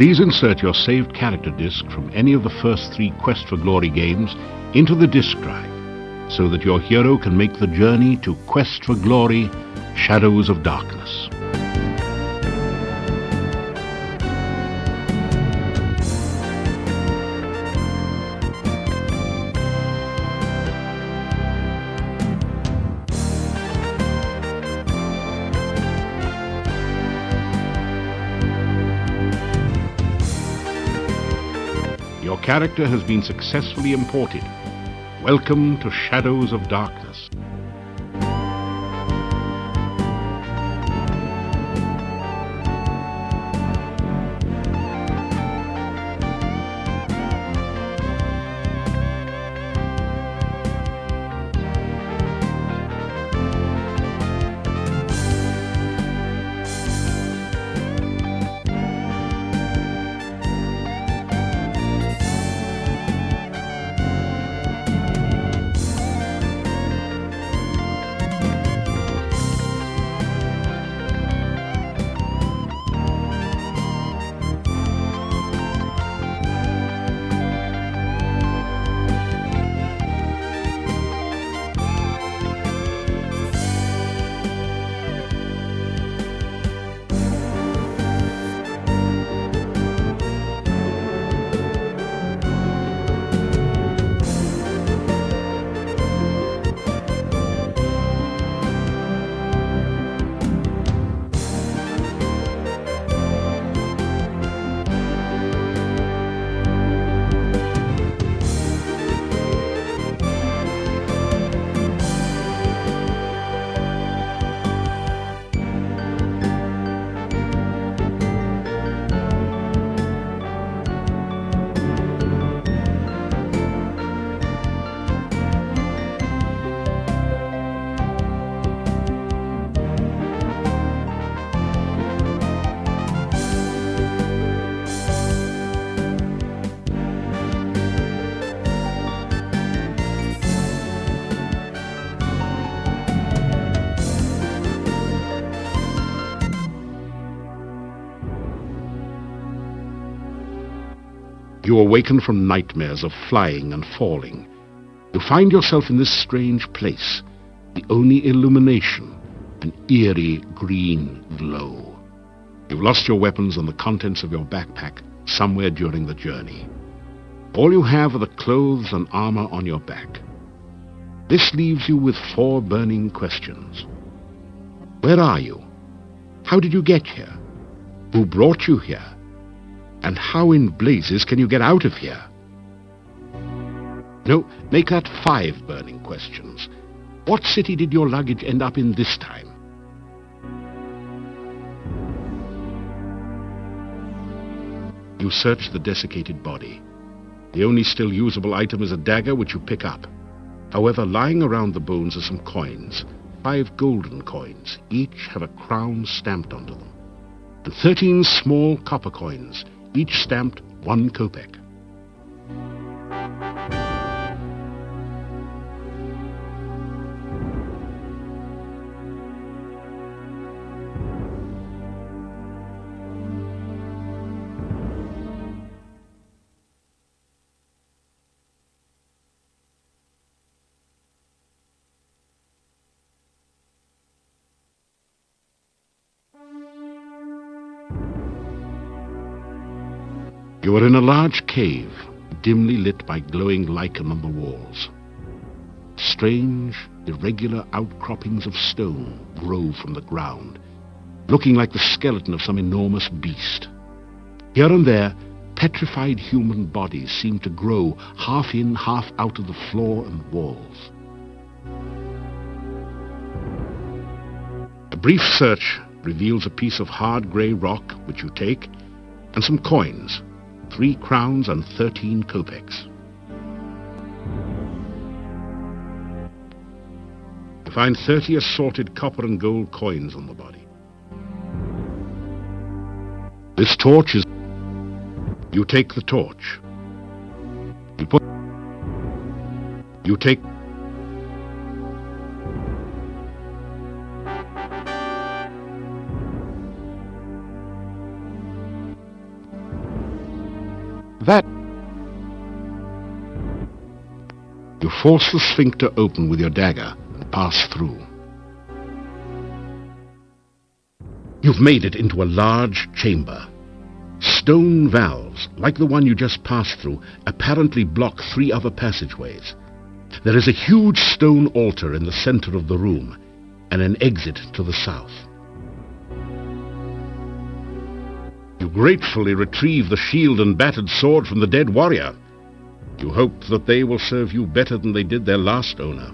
Please insert your saved character disc from any of the first 3 Quest for Glory games into the disc drive, so that your hero can make the journey to Quest for Glory, Shadows of Darkness. Your character has been successfully imported. Welcome to Shadows of Darkness. You awaken from nightmares of flying and falling. You find yourself in this strange place, the only illumination, an eerie green glow. You've lost your weapons and the contents of your backpack somewhere during the journey. All you have are the clothes and armor on your back. This leaves you with 4 burning questions. Where are you? How did you get here? Who brought you here? And how in blazes can you get out of here? No, make that 5 burning questions. What city did your luggage end up in this time? You search the desiccated body. The only still usable item is a dagger, which you pick up. However, lying around the bones are some coins, 5 golden coins. Each have a crown stamped onto them, and 13 small copper coins, each stamped 1 kopeck. You are in a large cave, dimly lit by glowing lichen on the walls. Strange, irregular outcroppings of stone grow from the ground, looking like the skeleton of some enormous beast. Here and there, petrified human bodies seem to grow half in, half out of the floor and walls. A brief search reveals a piece of hard grey rock, which you take, and some coins, 3 crowns and 13 kopecks. You find 30 assorted copper and gold coins on the body. This torch is... You take the torch. You take... That... You force the sphincter open with your dagger and pass through. You've made it into a large chamber. Stone valves, like the one you just passed through, apparently block 3 other passageways. There is a huge stone altar in the center of the room, and an exit to the south. You gratefully retrieve the shield and battered sword from the dead warrior. You hope that they will serve you better than they did their last owner.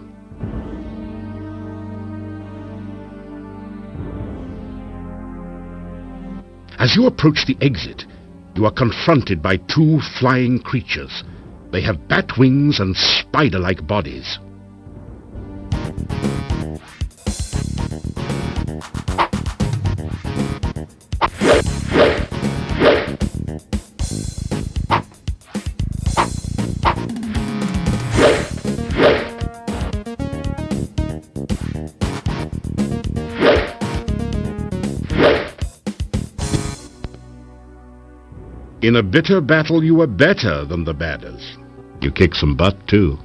As you approach the exit, you are confronted by 2 flying creatures. They have bat wings and spider-like bodies. In a bitter battle, you were better than the badders. You kick some butt, too.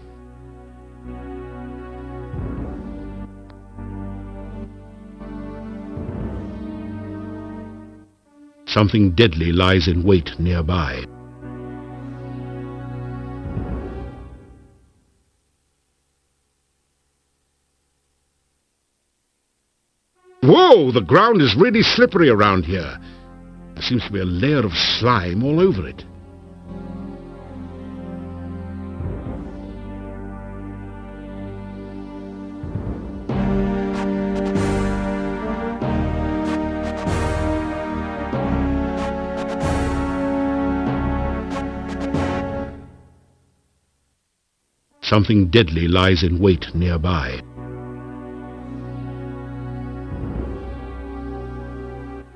Something deadly lies in wait nearby. Whoa! The ground is really slippery around here. There seems to be a layer of slime all over it. Something deadly lies in wait nearby.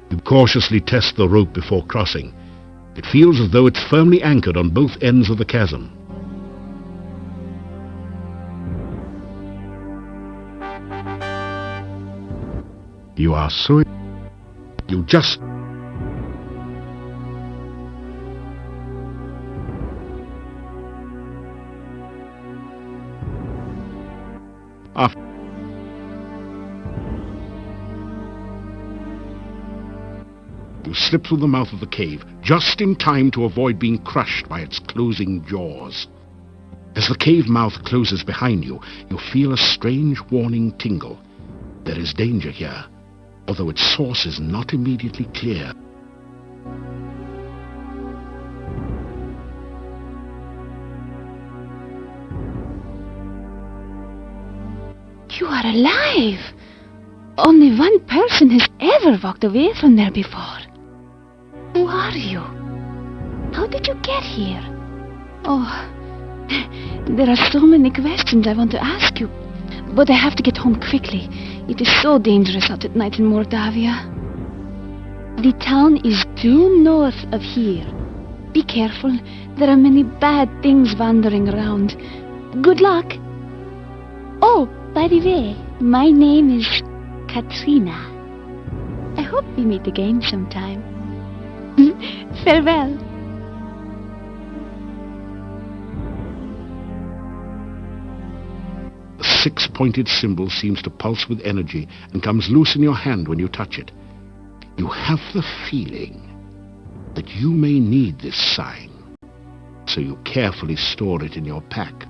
You cautiously test the rope before crossing. It feels as though it's firmly anchored on both ends of the chasm. You are so... You just... After... You slip through the mouth of the cave, just in time to avoid being crushed by its closing jaws. As the cave mouth closes behind you, you feel a strange warning tingle. There is danger here, although its source is not immediately clear. You are alive! Only one person has ever walked away from there before. Who are you? How did you get here? Oh, there are so many questions I want to ask you, but I have to get home quickly. It is so dangerous out at night in Mordavia. The town is due north of here. Be careful, there are many bad things wandering around. Good luck! Oh, by the way, my name is Katrina. I hope we meet again sometime. Farewell. The 6-pointed symbol seems to pulse with energy and comes loose in your hand when you touch it. You have the feeling that you may need this sign, so you carefully store it in your pack.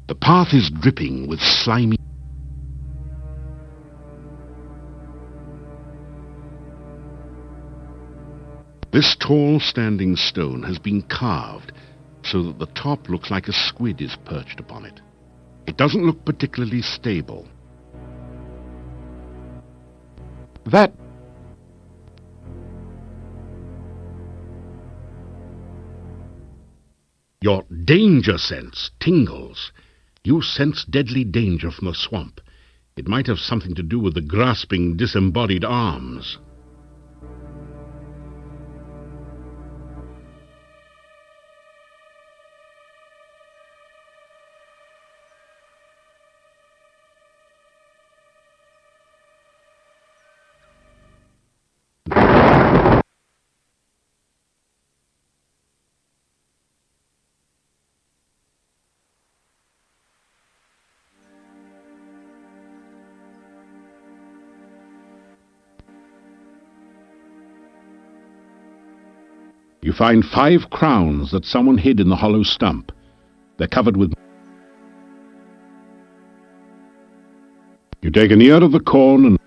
The path is dripping with slimy... This tall standing stone has been carved so that the top looks like a squid is perched upon it. It doesn't look particularly stable. That... Your danger sense tingles. You sense deadly danger from the swamp. It might have something to do with the grasping, disembodied arms. You find 5 crowns that someone hid in the hollow stump. They're covered with... You take an ear of the corn and...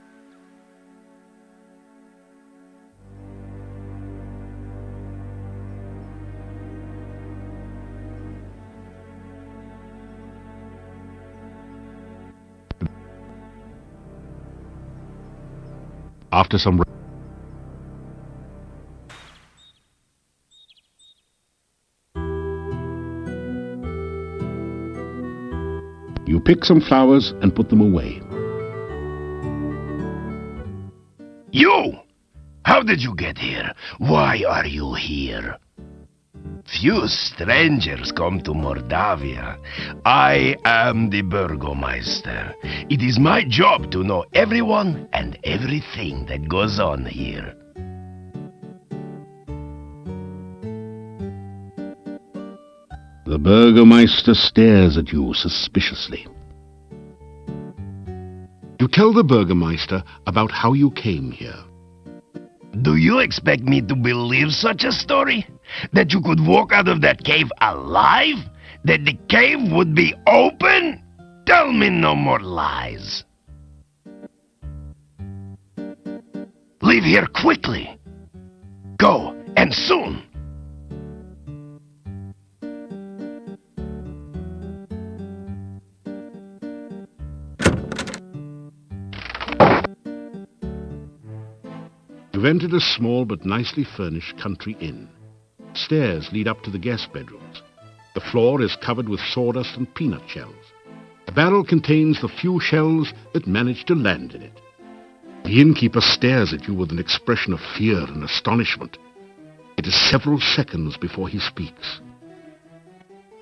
After some... You pick some flowers and put them away. You! How did you get here? Why are you here? Few strangers come to Mordavia. I am the Burgomeister. It is my job to know everyone and everything that goes on here. The Burgomeister stares at you suspiciously. You tell the Burgomeister about how you came here. Do you expect me to believe such a story? That you could walk out of that cave alive? That the cave would be open? Tell me no more lies. Leave here quickly. Go, and soon. You've entered a small but nicely furnished country inn. Stairs lead up to the guest bedrooms. The floor is covered with sawdust and peanut shells. A barrel contains the few shells that manage to land in it. The innkeeper stares at you with an expression of fear and astonishment. It is several seconds before he speaks.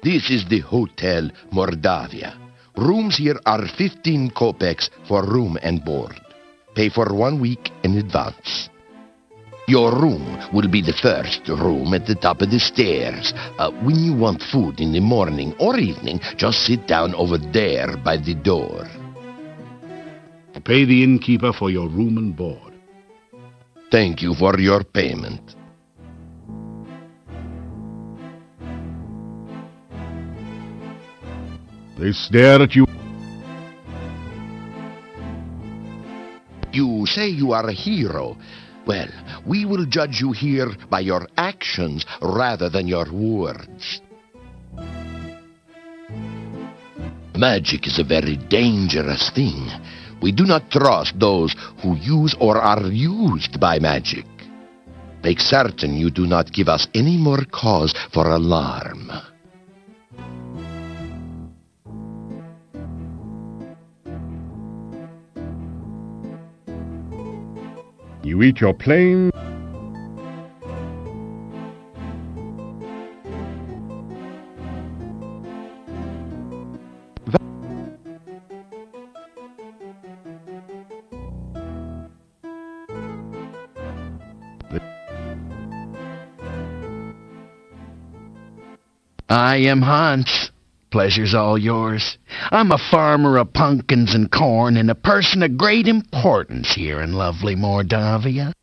This is the Hotel Mordavia. Rooms here are 15 kopecks for room and board. Pay for 1 week in advance. Your room will be the first room at the top of the stairs. When you want food in the morning or evening, just sit down over there by the door. Pay the innkeeper for your room and board. Thank you for your payment. They stare at you. You say you are a hero. Well, we will judge you here by your actions rather than your words. Magic is a very dangerous thing. We do not trust those who use or are used by magic. Make certain you do not give us any more cause for alarm. You eat your plain... I am Hans. Pleasure's all yours. I'm a farmer of pumpkins and corn and a person of great importance here in lovely Mordavia.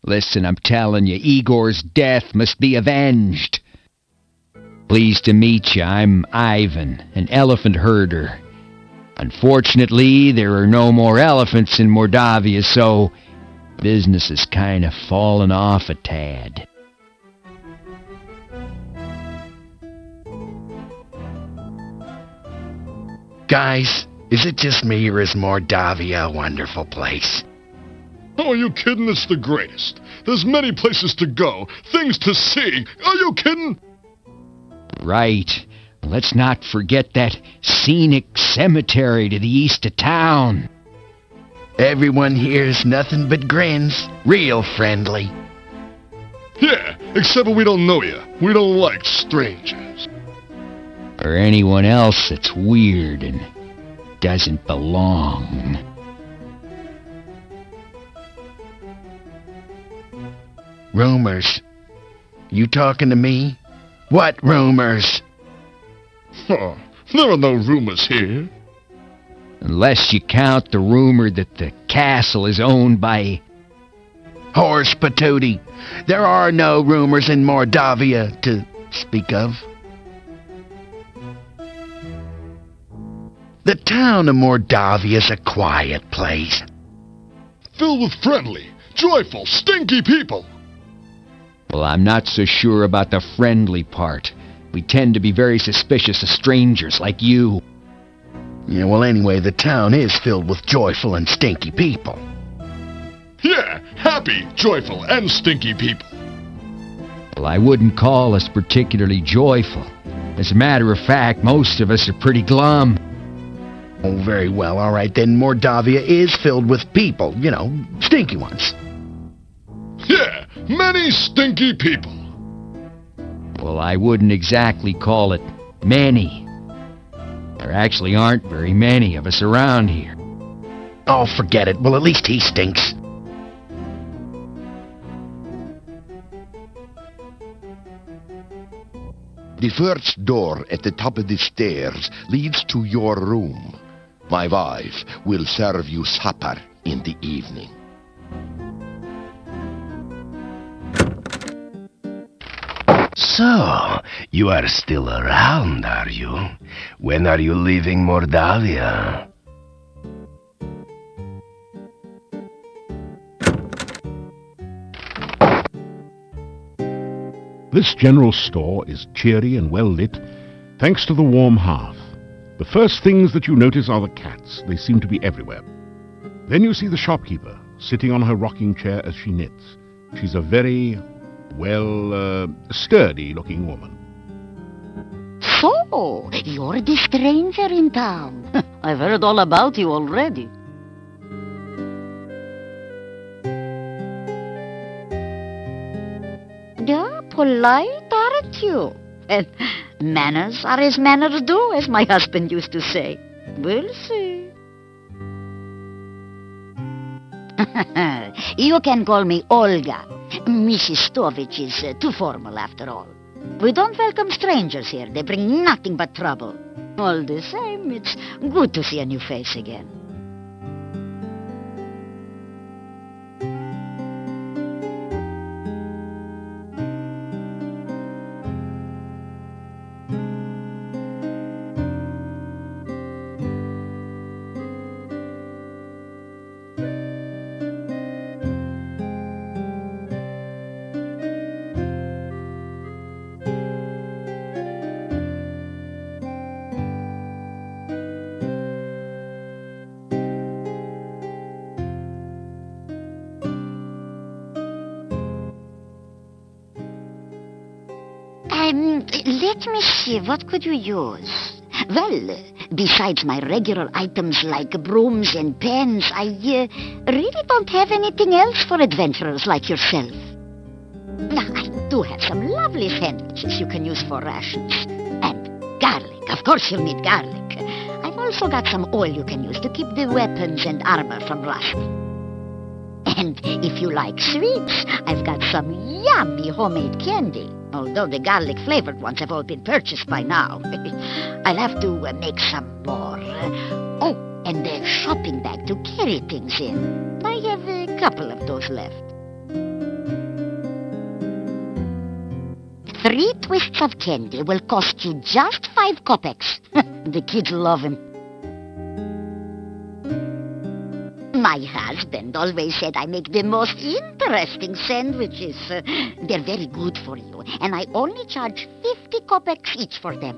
Listen, I'm telling you, Igor's death must be avenged. Pleased to meet you. I'm Ivan, an elephant herder. Unfortunately, there are no more elephants in Mordavia, so business has kind of fallen off a tad. Guys, is it just me or is Mordavia a wonderful place? Oh, are you kidding? It's the greatest. There's many places to go, things to see. Are you kidding? Right. Let's not forget that scenic cemetery to the east of town. Everyone here's nothing but grins. Real friendly. Yeah, except when we don't know you. We don't like strangers. Or anyone else that's weird and doesn't belong. Rumors. You talking to me? What rumors? Huh, there are no rumors here. Unless you count the rumor that the castle is owned by... Horse patootie. There are no rumors in Mordavia to speak of. The town of Mordavia's a quiet place. Filled with friendly, joyful, stinky people. Well, I'm not so sure about the friendly part. We tend to be very suspicious of strangers like you. Yeah, well, anyway, the town is filled with joyful and stinky people. Yeah, happy, joyful, and stinky people. Well, I wouldn't call us particularly joyful. As a matter of fact, most of us are pretty glum. Oh, very well, all right, then Mordavia is filled with people, you know, stinky ones. Yeah, many stinky people. Well, I wouldn't exactly call it many. There actually aren't very many of us around here. Oh, forget it. Well, at least he stinks. The first door at the top of the stairs leads to your room. My wife will serve you supper in the evening. So, you are still around, are you? When are you leaving Mordavia? This general store is cheery and well lit, thanks to the warm hearth. The first things that you notice are the cats. They seem to be everywhere. Then you see the shopkeeper, sitting on her rocking chair as she knits. She's a very, sturdy-looking woman. So, you're the stranger in town. I've heard all about you already. Yeah, polite, aren't you? And manners are as manners do, as my husband used to say. We'll see. You can call me Olga. Mrs. Stovich is too formal after all. We don't welcome strangers here. They bring nothing but trouble. All the same, it's good to see a new face again. Let me see, what could you use? Well, besides my regular items like brooms and pens, I really don't have anything else for adventurers like yourself. Now, I do have some lovely sandwiches you can use for rations. And garlic, of course you'll need garlic. I've also got some oil you can use to keep the weapons and armor from rusting. And if you like sweets, I've got some yummy homemade candy. Although the garlic-flavored ones have all been purchased by now. I'll have to make some more. Oh, and a shopping bag to carry things in. I have a couple of those left. 3 twists of candy will cost you just 5 kopecks. The kids love them. My husband always said I make the most interesting sandwiches. They're very good for you, and I only charge 50 kopecks each for them.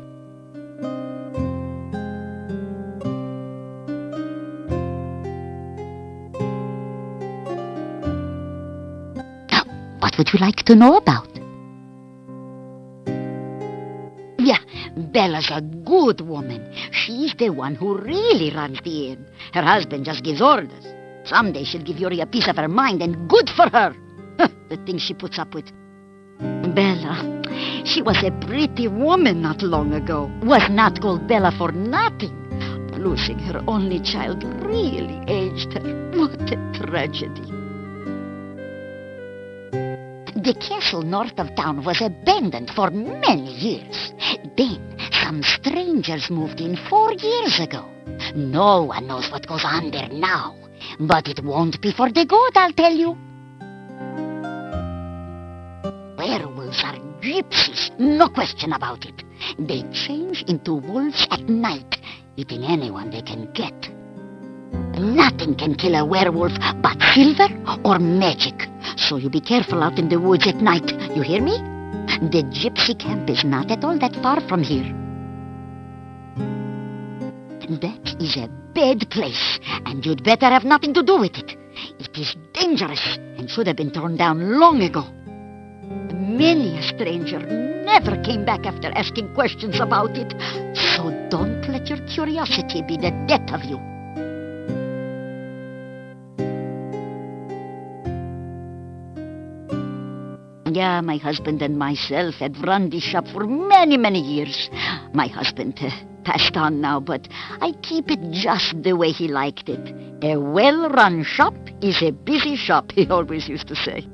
Now, what would you like to know about? Yeah, Bella's a good woman. She's the one who really runs the inn. Her husband just gives orders. Someday she'll give Yuri a piece of her mind, and good for her. The things she puts up with. Bella, she was a pretty woman not long ago. Was not called Bella for nothing. Losing her only child really aged her. What a tragedy. The castle north of town was abandoned for many years. Then some strangers moved in 4 years ago. No one knows what goes on there now. But it won't be for the good, I'll tell you. Werewolves are gypsies, no question about it. They change into wolves at night, eating anyone they can get. Nothing can kill a werewolf but silver or magic. So you be careful out in the woods at night, you hear me? The gypsy camp is not at all that far from here. That is a bad place, and you'd better have nothing to do with it. It is dangerous and should have been torn down long ago. Many a stranger never came back after asking questions about it, so don't let your curiosity be the death of you. Yeah, my husband and myself had run this shop for many, many years. My husband passed on now, but I keep it just the way he liked it. A well-run shop is a busy shop, he always used to say.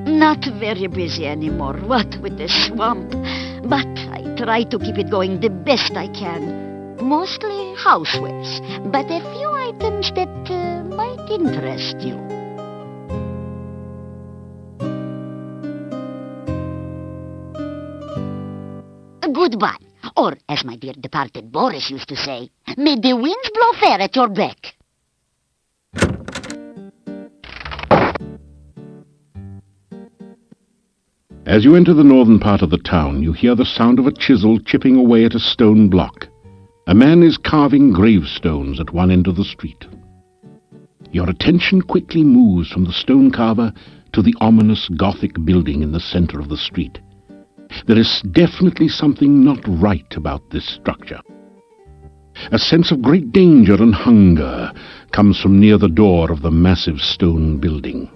Not very busy anymore, what with the swamp. But I try to keep it going the best I can. Mostly housewares, but a few items that might interest you. Goodbye. Or, as my dear departed Boris used to say, may the winds blow fair at your back. As you enter the northern part of the town, you hear the sound of a chisel chipping away at a stone block. A man is carving gravestones at one end of the street. Your attention quickly moves from the stone carver to the ominous Gothic building in the center of the street. There is definitely something not right about this structure. A sense of great danger and hunger comes from near the door of the massive stone building.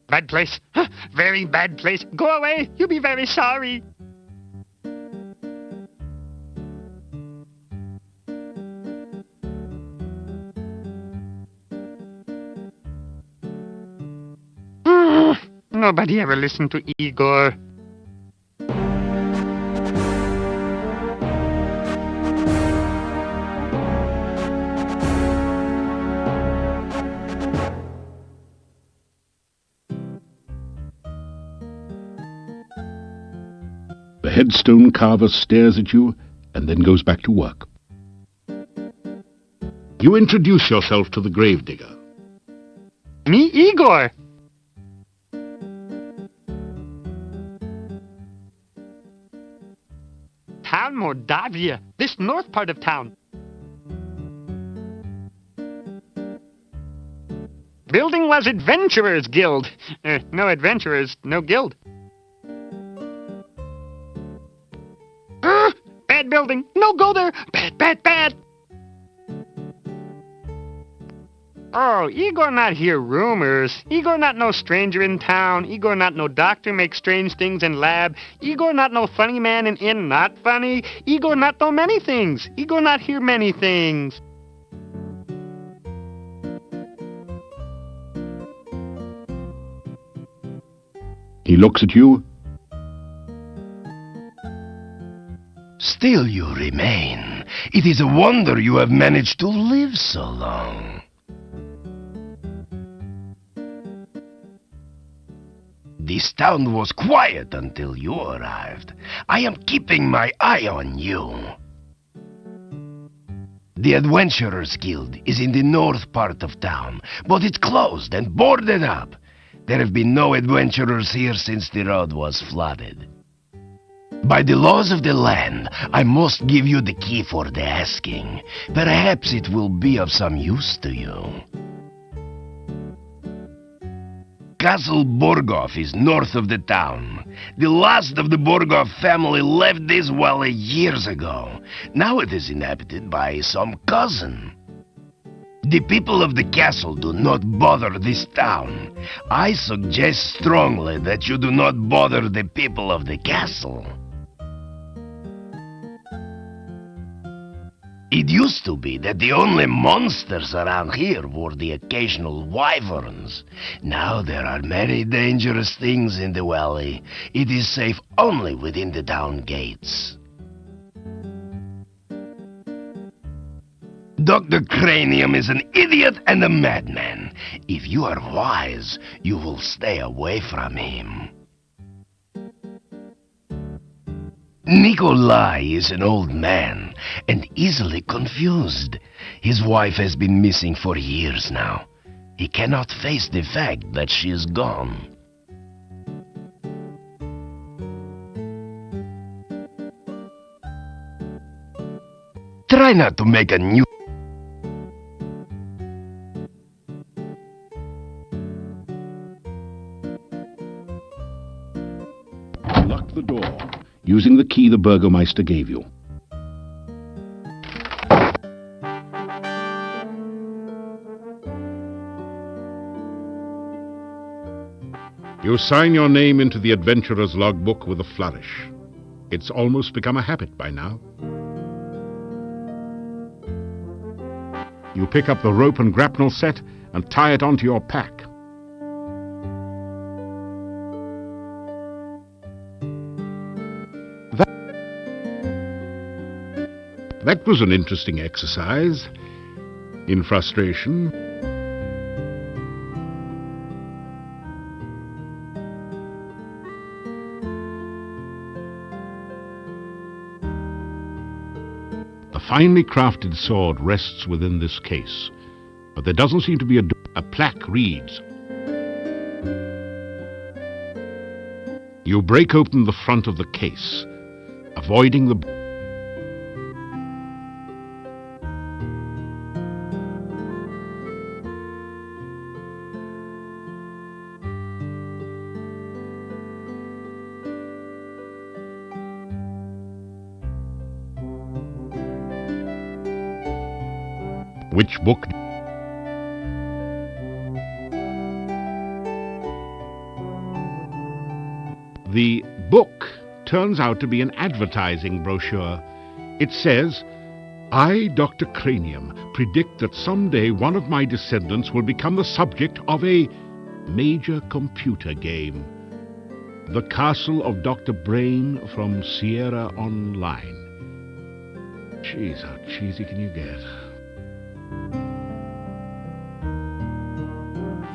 Bad place. Very bad place. Go away. You'll be very sorry. Nobody ever listened to Igor. The headstone carver stares at you and then goes back to work. You introduce yourself to the gravedigger. Me, Igor. Town Mordavia. This north part of town. Building was Adventurers Guild. No adventurers, no guild. Bad building. No, go there. Bad, bad, bad. Oh, Igor not hear rumors. Igor not no stranger in town. Igor not no doctor make strange things in lab. Igor not no funny man in inn not funny. Igor not know many things. Igor not hear many things. He looks at you. Still you remain. It is a wonder you have managed to live so long. This town was quiet until you arrived. I am keeping my eye on you. The Adventurers Guild is in the north part of town, but it's closed and boarded up. There have been no adventurers here since the road was flooded. By the laws of the land, I must give you the key for the asking. Perhaps it will be of some use to you. Castle Borgoff is north of the town. The last of the Borgoff family left this valley years ago. Now it is inhabited by some cousin. The people of the castle do not bother this town. I suggest strongly that you do not bother the people of the castle. It used to be that the only monsters around here were the occasional wyverns. Now there are many dangerous things in the valley. It is safe only within the town gates. Dr. Cranium is an idiot and a madman. If you are wise, you will stay away from him. Nikolai is an old man and easily confused. His wife has been missing for years now. He cannot face the fact that she is gone. Try not to make a new... Lock the door, using the key the Burgomeister gave you. You sign your name into the adventurer's logbook with a flourish. It's almost become a habit by now. You pick up the rope and grapnel set and tie it onto your pack. That was an interesting exercise in frustration. The finely crafted sword rests within this case, but there doesn't seem to be a plaque reads. You break open the front of the case, avoiding the... Which book? The book turns out to be an advertising brochure. It says, I, Dr. Cranium, predict that someday one of my descendants will become the subject of a major computer game. The Castle of Dr. Brain from Sierra Online. Jeez, how cheesy can you get?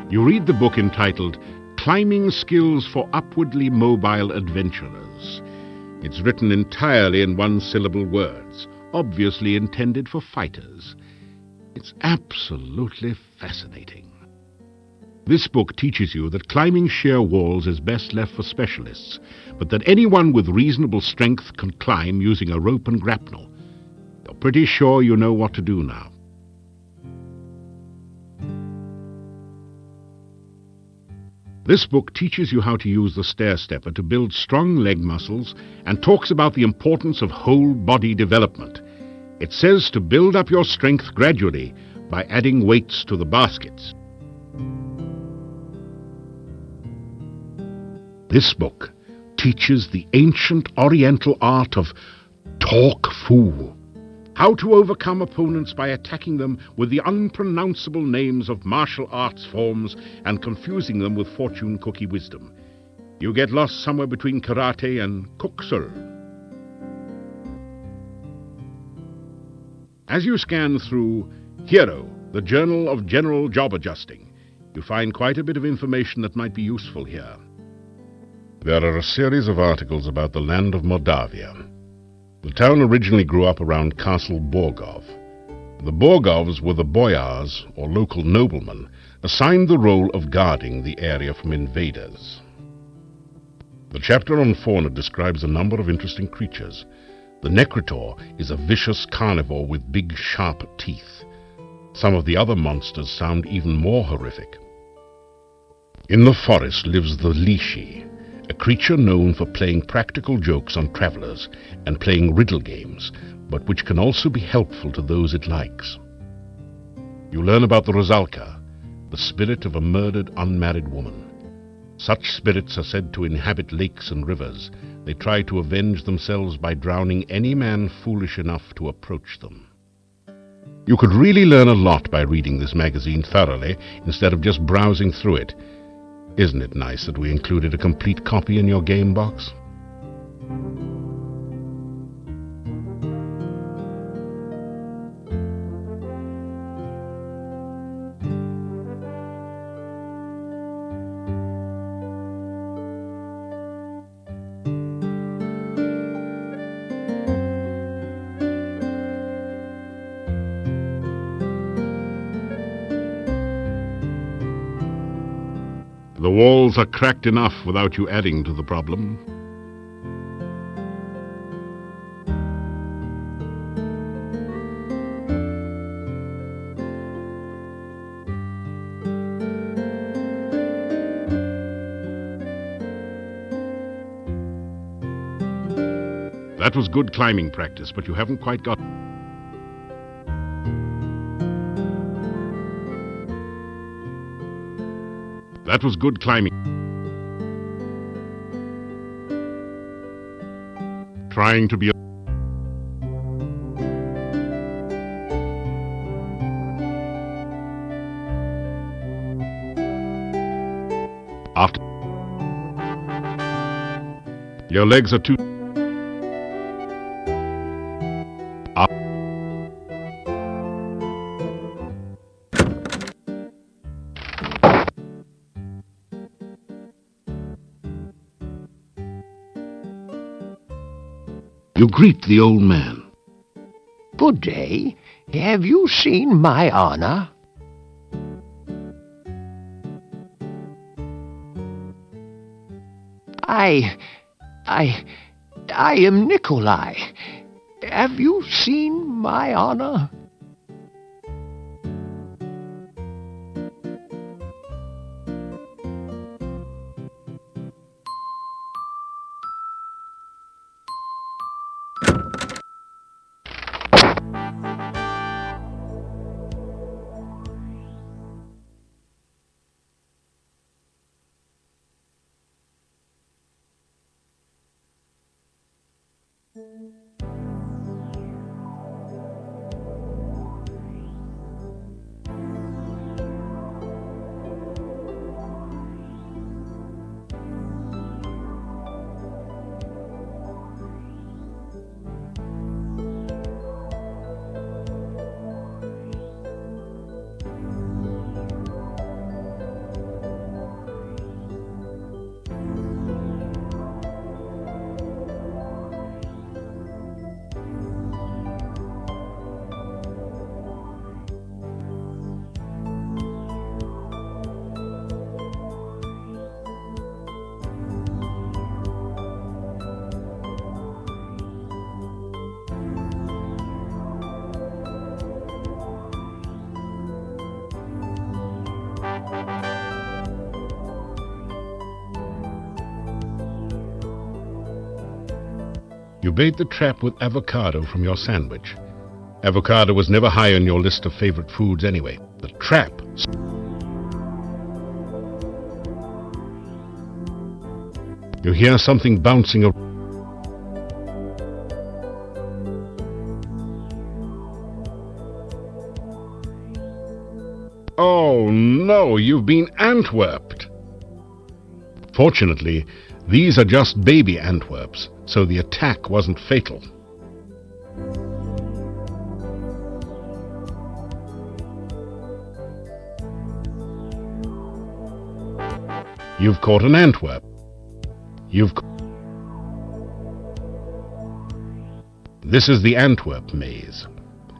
You read the book entitled Climbing Skills for Upwardly Mobile Adventurers. It's written entirely in one-syllable words, obviously intended for fighters. It's absolutely fascinating. This book teaches you that climbing sheer walls is best left for specialists, but that anyone with reasonable strength can climb using a rope and grapnel. You're pretty sure you know what to do now. This book teaches you how to use the stair-stepper to build strong leg muscles and talks about the importance of whole body development. It says to build up your strength gradually by adding weights to the baskets. This book teaches the ancient Oriental art of talk fu. How to overcome opponents by attacking them with the unpronounceable names of martial arts forms and confusing them with fortune cookie wisdom. You get lost somewhere between karate and kuksul. As you scan through Hero, the Journal of General Job Adjusting, you find quite a bit of information that might be useful here. There are a series of articles about the land of Moldavia. The town originally grew up around Castle Borgoff. The Borgovs were the boyars, or local noblemen, assigned the role of guarding the area from invaders. The chapter on fauna describes a number of interesting creatures. The Necritor is a vicious carnivore with big, sharp teeth. Some of the other monsters sound even more horrific. In the forest lives the Lishi, a creature known for playing practical jokes on travelers and playing riddle games, but which can also be helpful to those it likes. You learn about the Rosalka, the spirit of a murdered unmarried woman. Such spirits are said to inhabit lakes and rivers. They try to avenge themselves by drowning any man foolish enough to approach them. You could really learn a lot by reading this magazine thoroughly instead of just browsing through it. Isn't it nice that we included a complete copy in your game box? The walls are cracked enough without you adding to the problem. That was good climbing practice, but you haven't quite got... That was good climbing. Trying to be... After... Your legs are too... You greet the old man. Good day. Have you seen my honor? I am Nikolai. Have you seen my honor? You bait the trap with avocado from your sandwich. Avocado was never high on your list of favorite foods anyway. The trap... You hear something bouncing around. Oh no, you've been Antwerped. Fortunately, these are just baby Antwerps, so the attack wasn't fatal. You've caught an Antwerp. This is the Antwerp maze.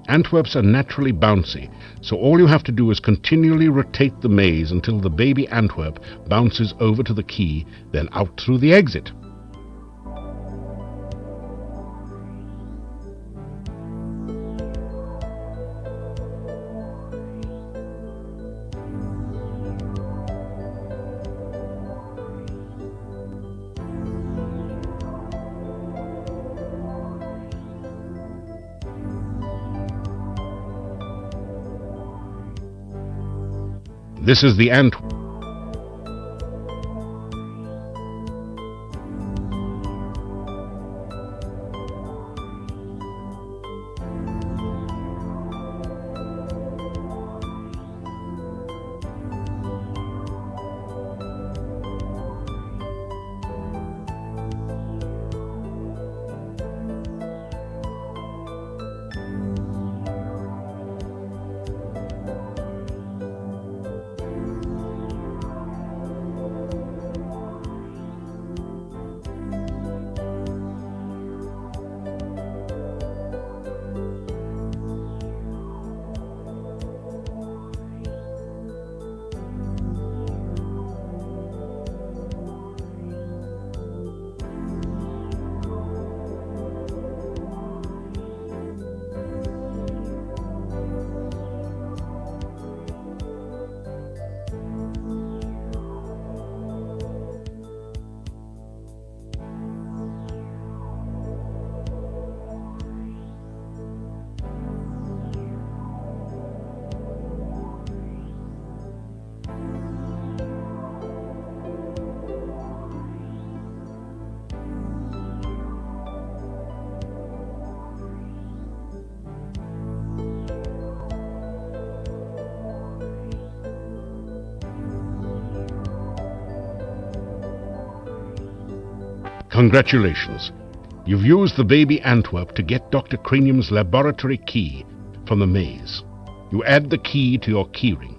Antwerps are naturally bouncy, so all you have to do is continually rotate the maze until the baby Antwerp bounces over to the key, then out through the exit. This is the Antwerp. Congratulations. You've used the baby Antwerp to get Dr. Cranium's laboratory key from the maze. You add the key to your keyring.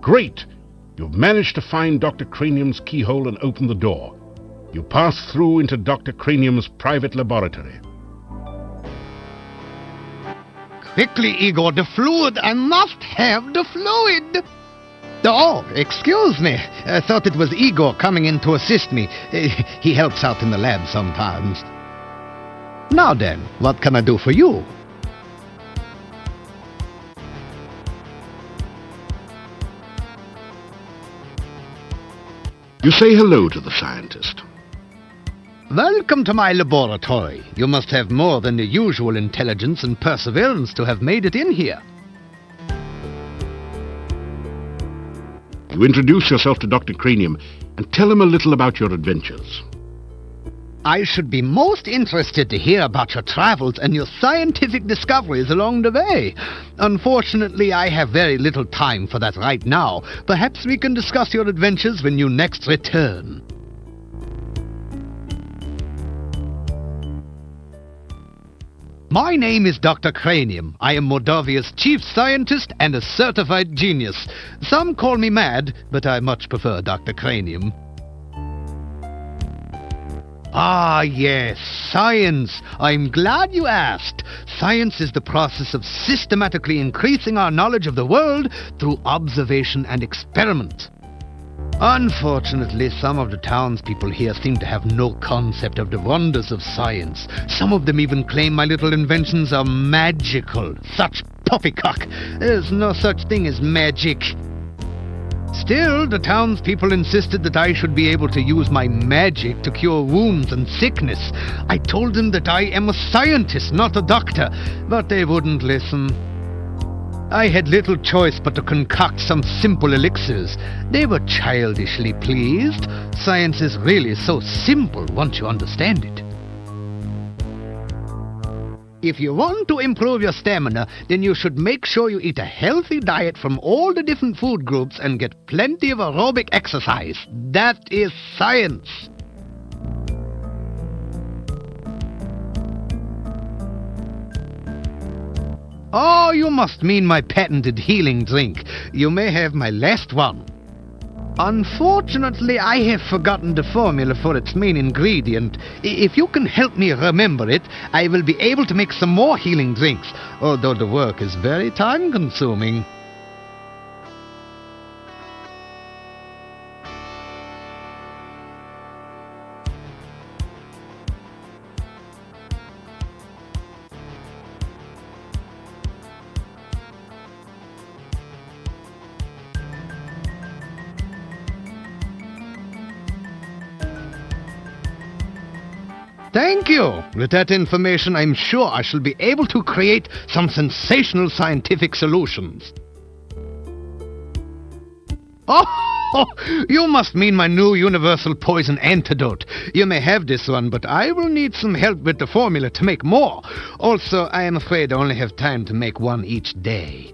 Great! You've managed to find Dr. Cranium's keyhole and open the door. You pass through into Dr. Cranium's private laboratory. Quickly, Igor, the fluid. I must have the fluid. Oh, excuse me. I thought it was Igor coming in to assist me. He helps out in the lab sometimes. Now then, what can I do for you? You say hello to the scientist. Welcome to my laboratory. You must have more than the usual intelligence and perseverance to have made it in here. You introduce yourself to Dr. Cranium and tell him a little about your adventures. I should be most interested to hear about your travels and your scientific discoveries along the way. Unfortunately, I have very little time for that right now. Perhaps we can discuss your adventures when you next return. My name is Dr. Cranium. I am Moldavia's chief scientist and a certified genius. Some call me mad, but I much prefer Dr. Cranium. Ah, yes, science. I'm glad you asked. Science is the process of systematically increasing our knowledge of the world through observation and experiment. Unfortunately, some of the townspeople here seem to have no concept of the wonders of science. Some of them even claim my little inventions are magical. Such poppycock. There's no such thing as magic. Still, the townspeople insisted that I should be able to use my magic to cure wounds and sickness. I told them that I am a scientist, not a doctor, but they wouldn't listen. I had little choice but to concoct some simple elixirs. They were childishly pleased. Science is really so simple once you understand it. If you want to improve your stamina, then you should make sure you eat a healthy diet from all the different food groups and get plenty of aerobic exercise. That is science. Oh, you must mean my patented healing drink. You may have my last one. Unfortunately, I have forgotten the formula for its main ingredient. If you can help me remember it, I will be able to make some more healing drinks, although the work is very time-consuming. Thank you. With that information, I'm sure I shall be able to create some sensational scientific solutions. Oh, you must mean my new universal poison antidote. You may have this one, but I will need some help with the formula to make more. Also, I am afraid I only have time to make one each day.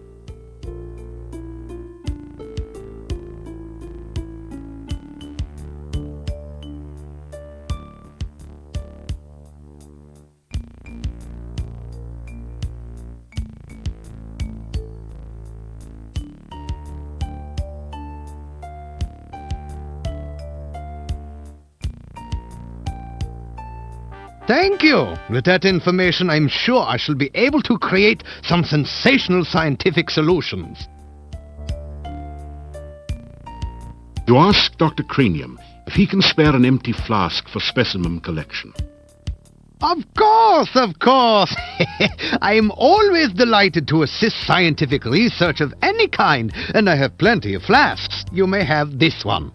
Thank you. With that information, I'm sure I shall be able to create some sensational scientific solutions. You ask Dr. Cranium if he can spare an empty flask for specimen collection. Of course, of course. I am always delighted to assist scientific research of any kind, and I have plenty of flasks. You may have this one.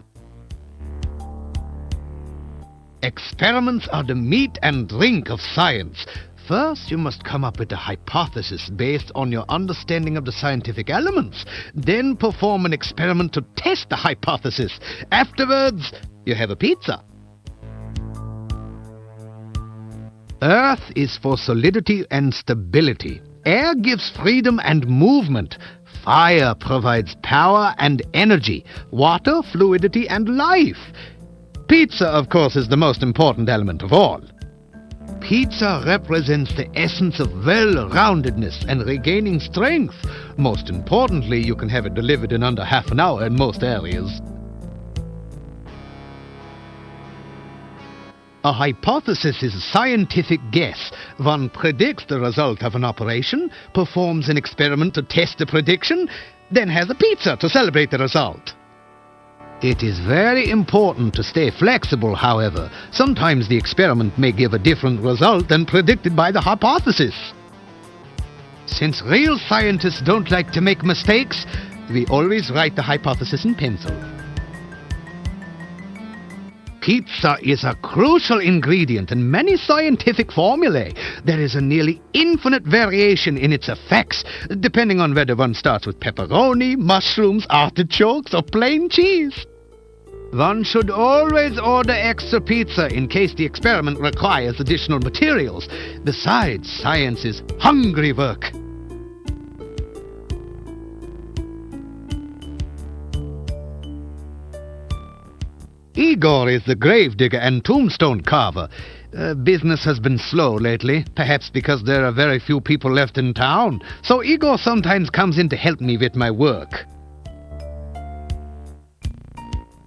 Experiments are the meat and drink of science. First, you must come up with a hypothesis based on your understanding of the scientific elements. Then perform an experiment to test the hypothesis. Afterwards, you have a pizza. Earth is for solidity and stability. Air gives freedom and movement. Fire provides power and energy. Water, fluidity and life. Pizza, of course, is the most important element of all. Pizza represents the essence of well-roundedness and regaining strength. Most importantly, you can have it delivered in under half an hour in most areas. A hypothesis is a scientific guess. One predicts the result of an operation, performs an experiment to test the prediction, then has a pizza to celebrate the result. It is very important to stay flexible, however. Sometimes the experiment may give a different result than predicted by the hypothesis. Since real scientists don't like to make mistakes, we always write the hypothesis in pencil. Pizza is a crucial ingredient in many scientific formulae. There is a nearly infinite variation in its effects, depending on whether one starts with pepperoni, mushrooms, artichokes, or plain cheese. One should always order extra pizza in case the experiment requires additional materials. Besides, science is hungry work. Igor is the gravedigger and tombstone carver. Business has been slow lately, perhaps because there are very few people left in town, so Igor sometimes comes in to help me with my work.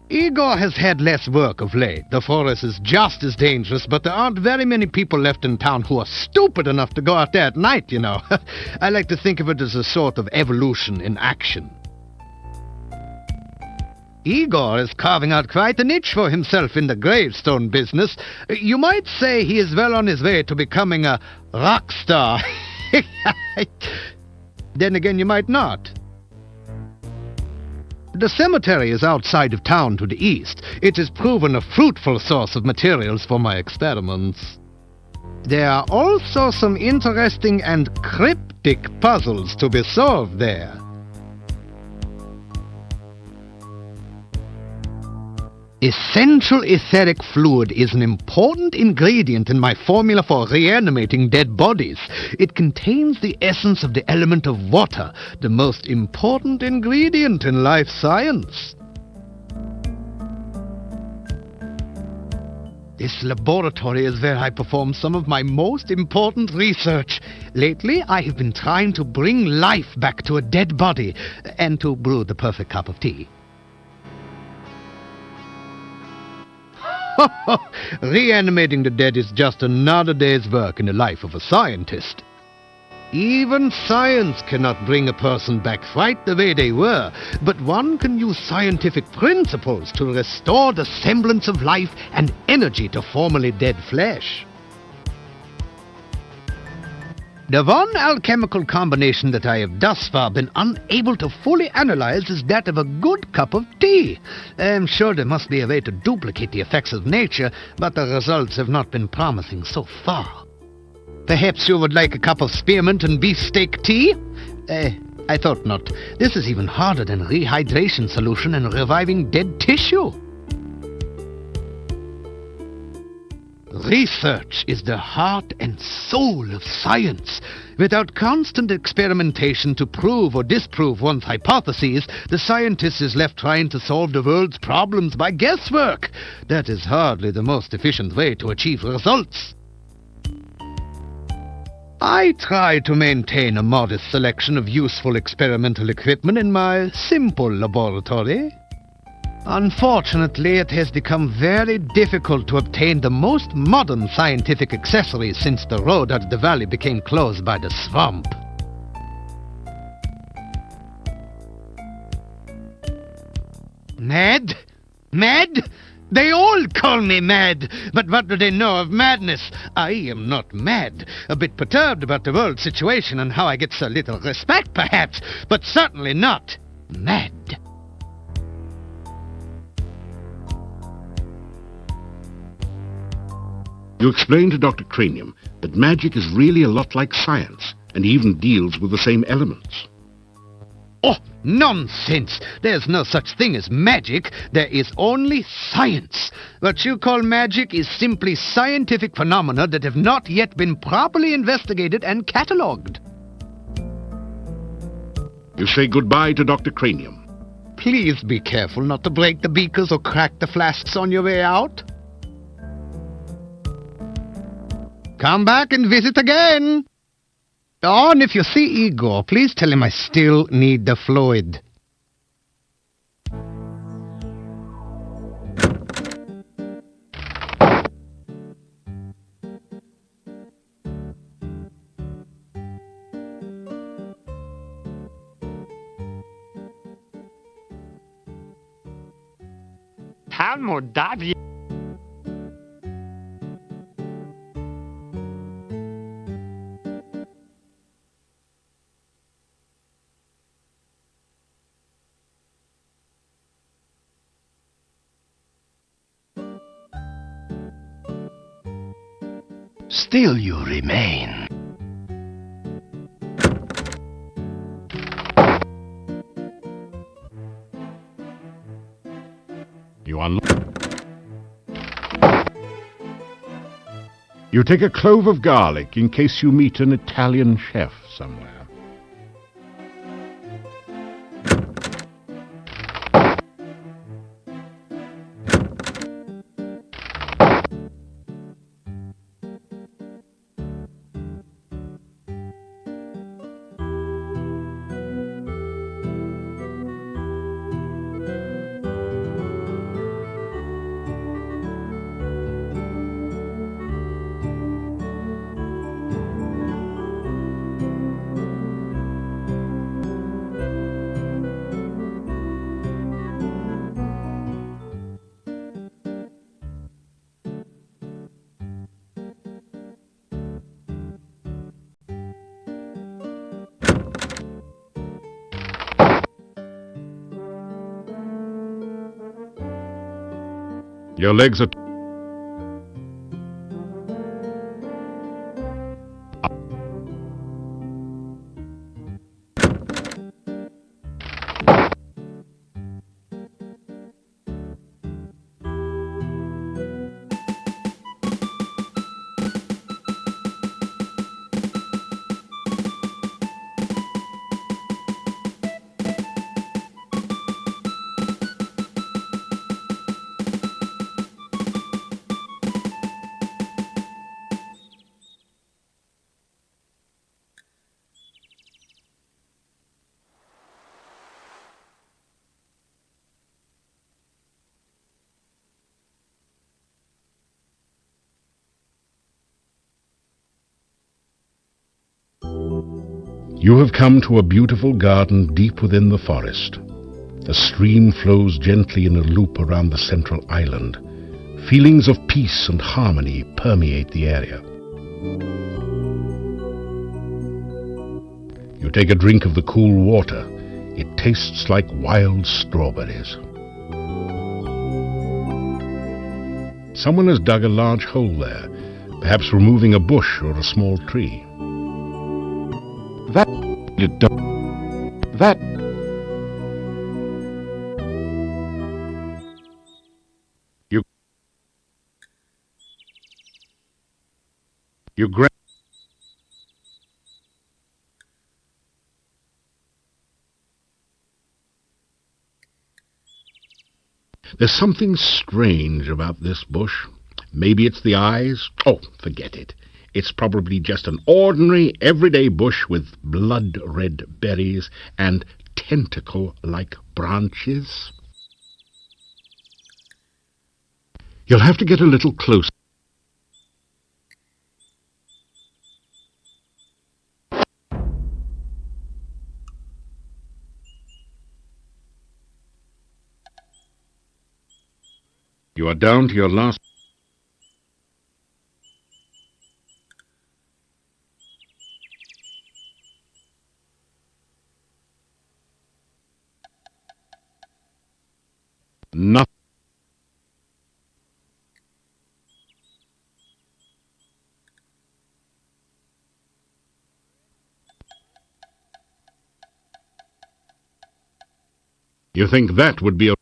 Igor has had less work of late. The forest is just as dangerous, but there aren't very many people left in town who are stupid enough to go out there at night, you know. I like to think of it as a sort of evolution in action. Igor is carving out quite a niche for himself in the gravestone business. You might say he is well on his way to becoming a rock star. Then again, you might not. The cemetery is outside of town to the east. It has proven a fruitful source of materials for my experiments. There are also some interesting and cryptic puzzles to be solved there. Essential etheric fluid is an important ingredient in my formula for reanimating dead bodies. It contains the essence of the element of water, the most important ingredient in life science. This laboratory is where I perform some of my most important research. Lately, I have been trying to bring life back to a dead body and to brew the perfect cup of tea. Reanimating the dead is just another day's work in the life of a scientist. Even science cannot bring a person back right the way they were, but one can use scientific principles to restore the semblance of life and energy to formerly dead flesh. The one alchemical combination that I have thus far been unable to fully analyze is that of a good cup of tea. I'm sure there must be a way to duplicate the effects of nature, but the results have not been promising so far. Perhaps you would like a cup of spearmint and beefsteak tea? I thought not. This is even harder than rehydration solution and reviving dead tissue. Research is the heart and soul of science. Without constant experimentation to prove or disprove one's hypotheses, the scientist is left trying to solve the world's problems by guesswork. That is hardly the most efficient way to achieve results. I try to maintain a modest selection of useful experimental equipment in my simple laboratory. Unfortunately, it has become very difficult to obtain the most modern scientific accessories since the road out of the valley became closed by the swamp. Mad? Mad? They all call me mad, but what do they know of madness? I am not mad. A bit perturbed about the world situation and how I get so little respect, perhaps, but certainly not mad. You explained to Dr. Cranium that magic is really a lot like science, and even deals with the same elements. Oh, nonsense! There's no such thing as magic. There is only science. What you call magic is simply scientific phenomena that have not yet been properly investigated and catalogued. You say goodbye to Dr. Cranium. Please be careful not to break the beakers or crack the flasks on your way out. Come back and visit again. Oh, and if you see Igor, please tell him I still need the fluid. Town Mordavia. Still you remain. You take a clove of garlic in case you meet an Italian chef somewhere. Your legs are... You have come to a beautiful garden deep within the forest. A stream flows gently in a loop around the central island. Feelings of peace and harmony permeate the area. You take a drink of the cool water. It tastes like wild strawberries. Someone has dug a large hole there, perhaps removing a bush or a small tree. That you don't... That... You grab... There's something strange about this bush. Maybe it's the eyes. Oh, forget it. It's probably just an ordinary, everyday bush with blood-red berries and tentacle-like branches. You'll have to get a little closer. You are down to your last... Nothing. You think that would be a...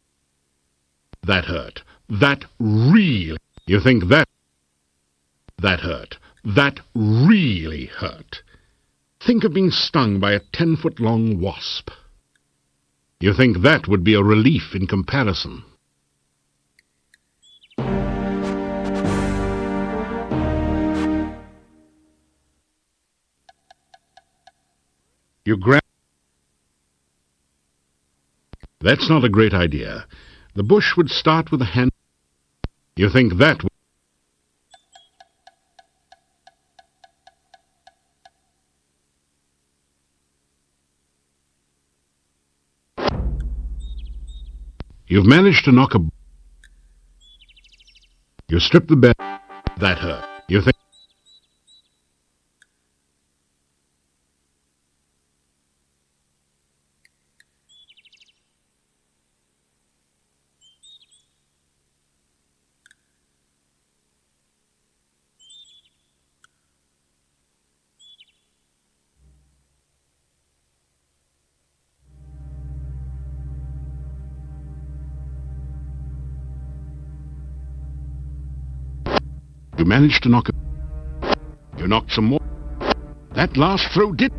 That hurt. That really... You think that... That hurt. That really hurt. Think of being stung by a 10-foot-long wasp. You think that would be a relief in comparison. You grab... That's not a great idea. The bush would start with a hand... You think that... You've managed to knock a... You strip the bed... That hurt. You think... You managed to knock a... You knocked some more. That last throw did...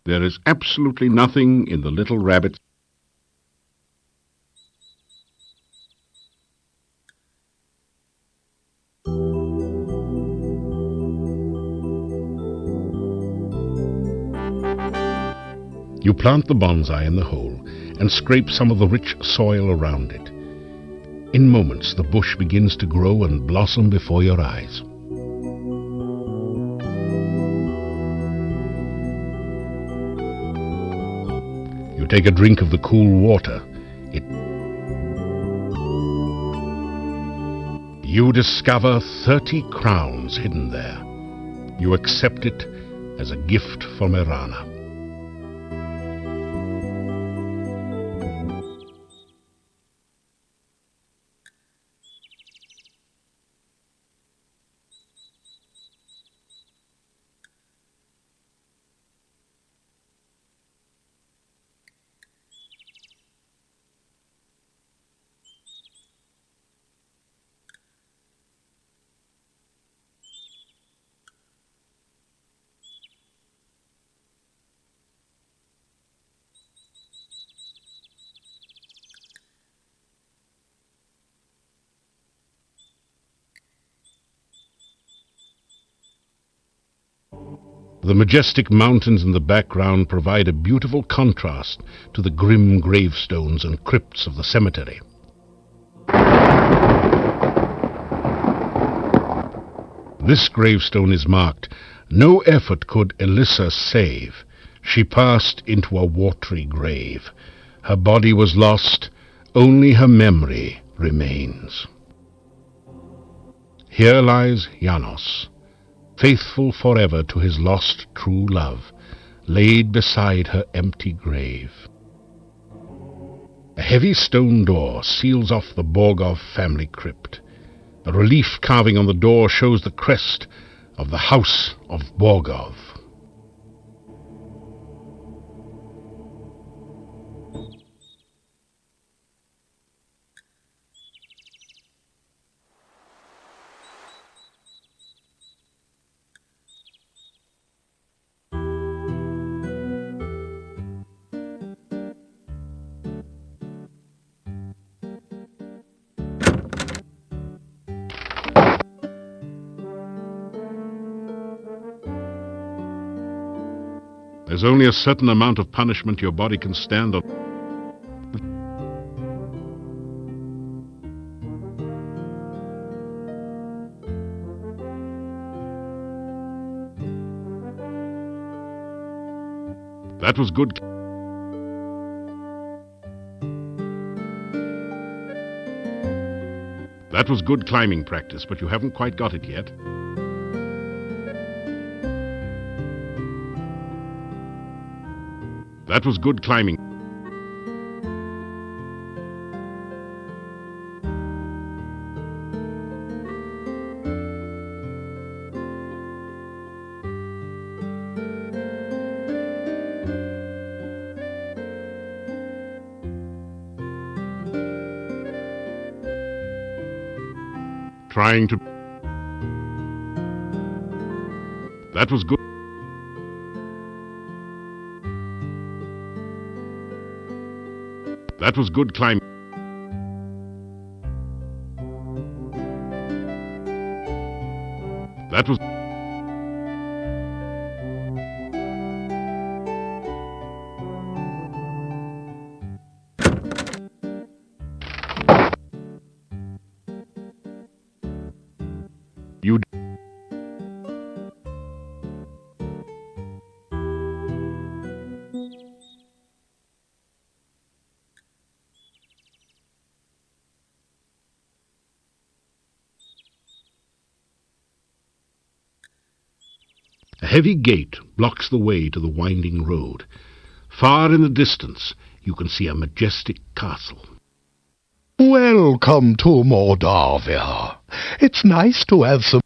There is absolutely nothing in the little rabbit... You plant the bonsai in the hole and scrape some of the rich soil around it. In moments, the bush begins to grow and blossom before your eyes. You take a drink of the cool water. You discover 30 crowns hidden there. You accept it as a gift from Irana. The majestic mountains in the background provide a beautiful contrast to the grim gravestones and crypts of the cemetery. This gravestone is marked, "No effort could Elissa save. She passed into a watery grave. Her body was lost, only her memory remains." Here lies Janos, faithful forever to his lost true love, laid beside her empty grave. A heavy stone door seals off the Borgov family crypt. A relief carving on the door shows the crest of the House of Borgov. There's only a certain amount of punishment your body can stand on. That was good. That was good climbing practice, but you haven't quite got it yet. That was good climbing. Trying to... That was good. That was good climbing. That was... You... A heavy gate blocks the way to the winding road. Far in the distance, you can see a majestic castle. Welcome to Mordavia. It's nice to have some